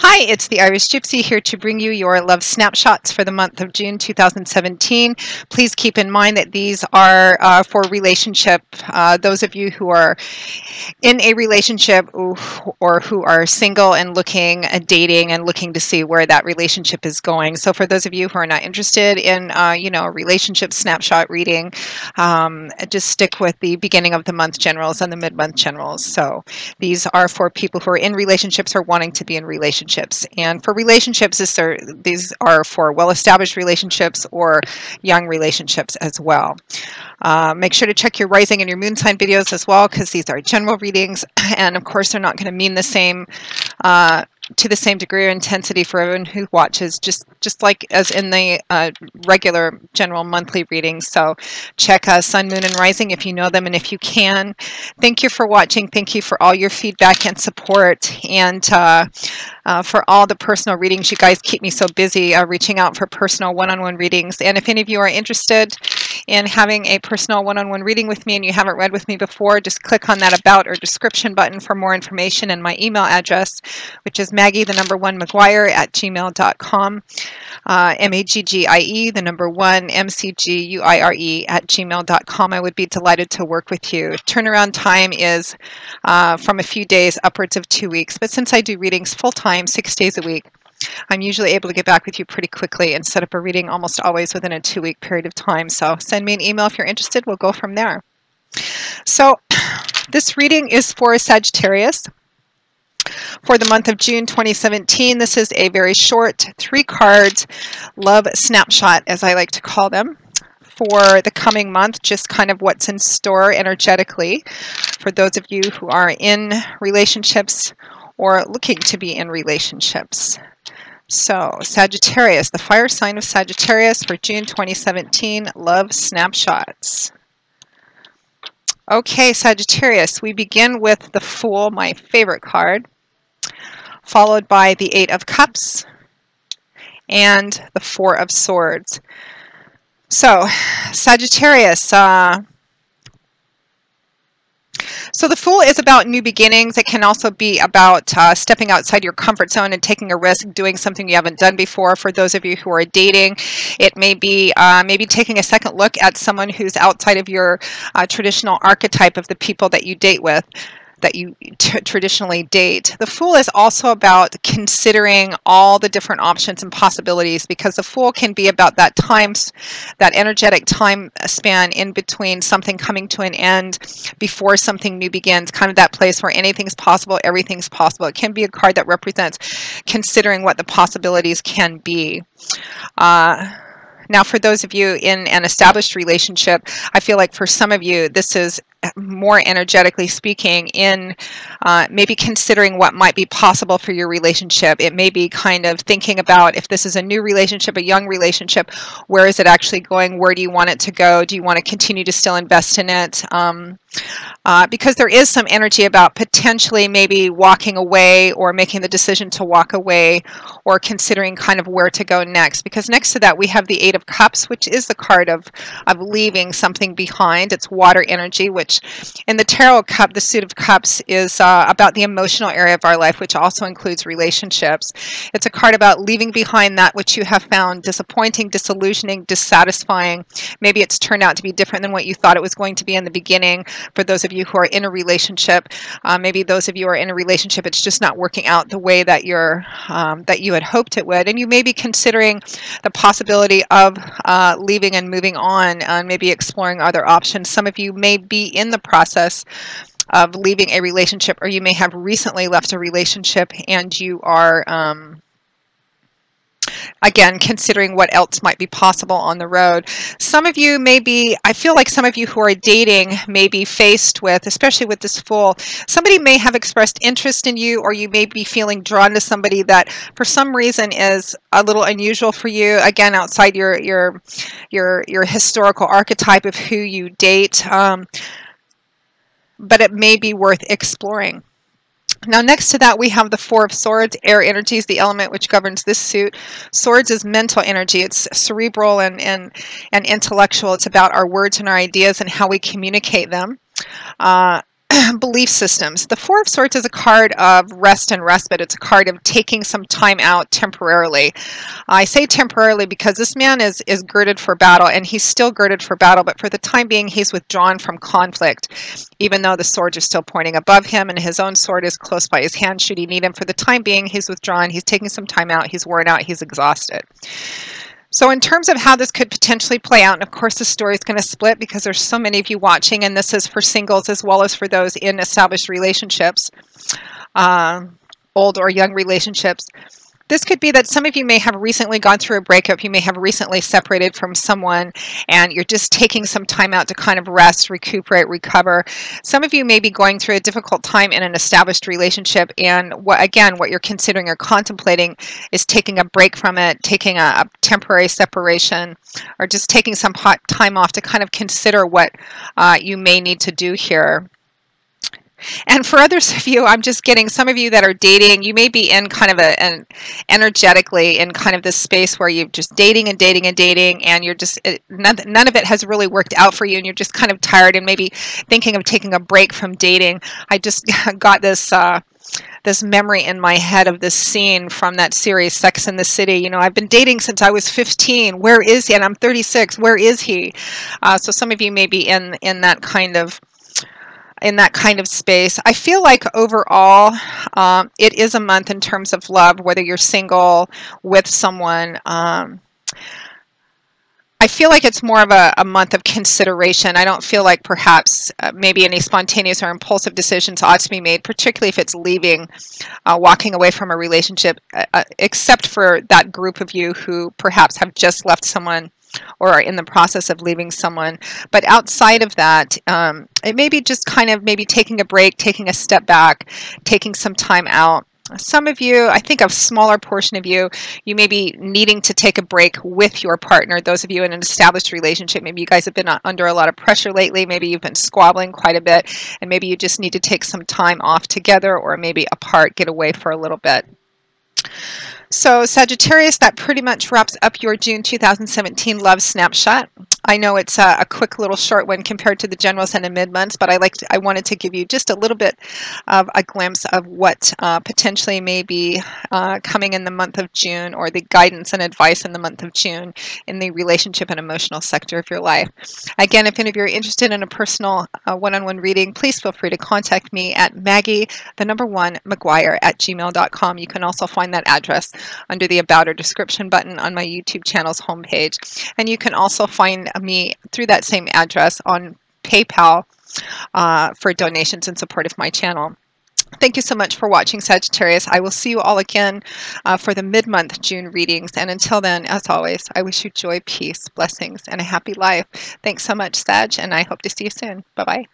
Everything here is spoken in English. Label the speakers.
Speaker 1: Hi, it's the Irish Gypsy here to bring you your love snapshots for the month of June 2017. Please keep in mind that these are for relationship. Those of you who are in a relationship or who are single and looking at dating and looking to see where that relationship is going. So for those of you who are not interested in, a relationship snapshot reading, just stick with the beginning of the month generals and the mid-month generals. So these are for people who are in relationships or wanting to be in relationships. And for relationships, these are for well-established relationships or young relationships as well. Make sure to check your rising and your moon sign videos as well, because these are general readings, and of course they're not going to mean the same to the same degree or intensity for everyone who watches, just like as in the regular general monthly readings. So check sun, moon, and rising if you know them and if you can. Thank you for watching. Thank you for all your feedback and support, and for all the personal readings. You guys keep me so busy reaching out for personal one-on-one readings. And if any of you are interested in having a personal one-on-one reading with me and you haven't read with me before, just click on that about or description button for more information, and my email address, which is Maggie1McGuire@gmail.com, MAGGIE1MCGUIRE@gmail.com. I would be delighted to work with you. Turnaround time is from a few days upwards of 2 weeks, but since I do readings full-time 6 days a week, I'm usually able to get back with you pretty quickly and set up a reading almost always within a 2-week period of time. So send me an email if you're interested. We'll go from there. So this reading is for Sagittarius for the month of June 2017. This is a very short 3-card love snapshot, as I like to call them, for the coming month, just kind of what's in store energetically for those of you who are in relationships or looking to be in relationships. So Sagittarius, the fire sign of Sagittarius for June 2017, love snapshots. Okay, Sagittarius, we begin with the Fool, my favorite card, followed by the 8 of Cups and the 4 of Swords. So Sagittarius, so the Fool is about new beginnings. It can also be about stepping outside your comfort zone and taking a risk, doing something you haven't done before. For those of you who are dating, it may be maybe taking a second look at someone who's outside of your traditional archetype of the people that you date with, that you traditionally date. The Fool is also about considering all the different options and possibilities, because the Fool can be about that that energetic time span in between something coming to an end before something new begins, kind of that place where anything's possible, everything's possible. It can be a card that represents considering what the possibilities can be. Now, for those of you in an established relationship, I feel like for some of you, this is more energetically speaking in maybe considering what might be possible for your relationship. It may be kind of thinking about, if this is a new relationship, a young relationship, where is it actually going? Where do you want it to go? Do you want to continue to still invest in it? Because there is some energy about potentially maybe walking away or making the decision to walk away, or considering kind of where to go next. Because next to that, we have the 8 of Cups, which is the card of leaving something behind. It's water energy, which in the Tarot Cup, the Suit of Cups is about the emotional area of our life, which also includes relationships. It's a card about leaving behind that which you have found disappointing, disillusioning, dissatisfying. Maybe it's turned out to be different than what you thought it was going to be in the beginning. For those of you who are in a relationship, maybe those of you who are in a relationship, it's just not working out the way that that you had hoped it would, and you may be considering the possibility of leaving and moving on, and maybe exploring other options. Some of you may be in the process of leaving a relationship, or you may have recently left a relationship and you are again considering what else might be possible on the road. Some of you may be, I feel like some of you who are dating may be faced with, especially with this Fool, somebody may have expressed interest in you, or you may be feeling drawn to somebody that for some reason is a little unusual for you, again outside your historical archetype of who you date, but it may be worth exploring. Now, next to that, we have the 4 of Swords. Air energy is the element which governs this suit. Swords is mental energy. It's cerebral and intellectual. It's about our words and our ideas and how we communicate them. belief systems. The Four of Swords is a card of rest and respite. It's a card of taking some time out temporarily. I say temporarily because this man is girded for battle, and he's still girded for battle, but for the time being, he's withdrawn from conflict, even though the swords are still pointing above him, and his own sword is close by his hand should he need him. For the time being, he's withdrawn, he's taking some time out, he's worn out, he's exhausted. So in terms of how this could potentially play out, and of course the story is going to split because there's so many of you watching, and this is for singles as well as for those in established relationships, old or young relationships. This could be that some of you may have recently gone through a breakup, you may have recently separated from someone, and you're just taking some time out to kind of rest, recuperate, recover. Some of you may be going through a difficult time in an established relationship, and what you're considering or contemplating is taking a break from it, taking a temporary separation, or just taking some time off to kind of consider what you may need to do here. And for others of you, I'm just getting some of you that are dating, you may be in kind of an energetically in kind of this space where you're just dating and dating and dating, and you're just, none of it has really worked out for you, and you're just kind of tired and maybe thinking of taking a break from dating. I just got this this memory in my head of this scene from that series, Sex and the City. You know, I've been dating since I was 15. Where is he? And I'm 36. Where is he? So some of you may be in that kind of space. I feel like overall, it is a month in terms of love, whether you're single, with someone. I feel like it's more of a month of consideration. I don't feel like perhaps maybe any spontaneous or impulsive decisions ought to be made, particularly if it's leaving, walking away from a relationship, except for that group of you who perhaps have just left someone or are in the process of leaving someone. But outside of that, it may be just kind of maybe taking a break, taking a step back, taking some time out. Some of you, I think a smaller portion of you, you may be needing to take a break with your partner. Those of you in an established relationship, maybe you guys have been under a lot of pressure lately. Maybe you've been squabbling quite a bit, and maybe you just need to take some time off together, or maybe apart, get away for a little bit. So Sagittarius, that pretty much wraps up your June 2017 love snapshot. I know it's a quick little short one compared to the generals and the mid-months, but I wanted to give you just a little bit of a glimpse of what potentially may be coming in the month of June, or the guidance and advice in the month of June in the relationship and emotional sector of your life. Again, if any of you are interested in a personal one-on-one reading, please feel free to contact me at Maggie1McGuire@gmail.com. You can also find that address under the About or Description button on my YouTube channel's homepage. And you can also find me through that same address on PayPal for donations in support of my channel. Thank you so much for watching, Sagittarius. I will see you all again for the mid-month June readings. And until then, as always, I wish you joy, peace, blessings, and a happy life. Thanks so much, Sag, and I hope to see you soon. Bye-bye.